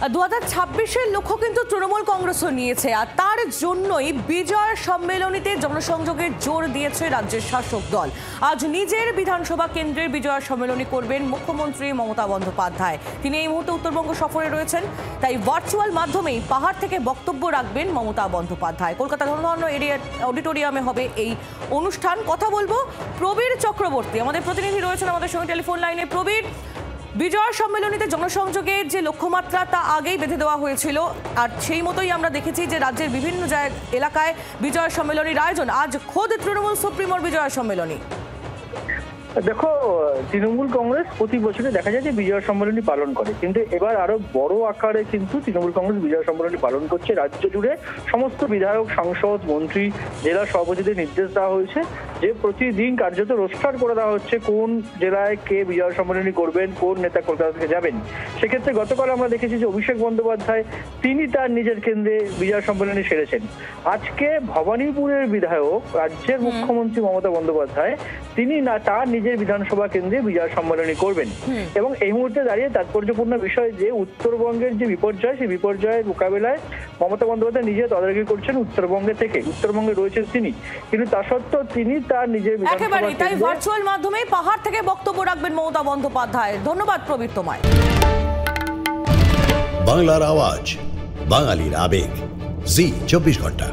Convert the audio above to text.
2026-এর লক্ষ্য কিন্তু তৃণমূল কংগ্রেসও নিয়েছে, আর তার জন্যই বিজয় সম্মেলনীতে জনসংযোগের জোর দিয়েছে রাজ্যের শাসক দল। আজ নিজের বিধানসভা কেন্দ্রের বিজয় সম্মেলনী করবেন মুখ্যমন্ত্রী মমতা বন্দ্যোপাধ্যায়। তিনি এই মুহূর্তে উত্তরবঙ্গ সফরে রয়েছেন, তাই ভার্চুয়াল মাধ্যমেই পাহাড় থেকে বক্তব্য রাখবেন মমতা বন্দ্যোপাধ্যায়। কলকাতা ধর্মধন্য অডিটোরিয়ামে হবে এই অনুষ্ঠান। কথা বলবো প্রবীর চক্রবর্তী, আমাদের প্রতিনিধি রয়েছেন আমাদের সঙ্গে টেলিফোন লাইনে। প্রবীর, বিজয় সম্মেলনীতে জনসংযোগের যে লক্ষ্যমাত্রা তা আগেই বেঁধে দেওয়া হয়েছিল, আর সেই মতোই আমরা দেখেছি যে রাজ্যের বিভিন্ন এলাকায় বিজয় সম্মেলনীর আয়োজন। আজ খোদ তৃণমূল সুপ্রিমোর বিজয় সম্মেলনী। দেখো, তৃণমূল কংগ্রেস প্রতি বছরে দেখা যায় যে বিজয় সম্মেলনী পালন করে, কিন্তু এবার আরো বড় আকারে কিন্তু তৃণমূল কংগ্রেস বিজয় সম্মেলনী পালন করছে। রাজ্য জুড়ে সমস্ত বিধায়ক, সাংসদ, মন্ত্রী, জেলা সভাপতিদের নির্দেশ দেওয়া হয়েছে যে প্রতিদিন কার্যত রোস্টার করে দেওয়া হচ্ছে কোন জেলায় কে বিজয় সম্মেলনী করবেন, কোন নেতা কলকাতা থেকে যাবেন। সেক্ষেত্রে গতকাল আমরা দেখেছি যে অভিষেক বন্দ্যোপাধ্যায় তিনি তার নিজের কেন্দ্রে বিজয় সম্মেলনী সেরেছেন। আজকে ভবানীপুরের বিধায়ক রাজ্যের মুখ্যমন্ত্রী মমতা বন্দ্যোপাধ্যায় তিনি তার নিজের বিধানসভা কেন্দ্রে বিজয় সম্মেলনী করবেন। এবং এই মুহূর্তে দাঁড়িয়ে তাৎপর্যপূর্ণ বিষয় যে উত্তরবঙ্গের যে বিপর্যয়, সেই বিপর্যয়ের মোকাবেলায় মমতা বন্দ্যোপাধ্যায় নিজে তদারকি করছেন উত্তরবঙ্গে থেকে। উত্তরবঙ্গে রয়েছেন তিনি, কিন্তু তা সত্ত্বেও তিনি তার নিজের একেবারেই তাই ভার্চুয়াল মাধ্যমে পাহাড় থেকে বক্তব্য রাখবেন মমতা বন্দ্যোপাধ্যায়। ধন্যবাদ প্রবীর তোমায়। বাংলার আওয়াজ, বাঙালির আবেগ, জি 24 ঘন্টা।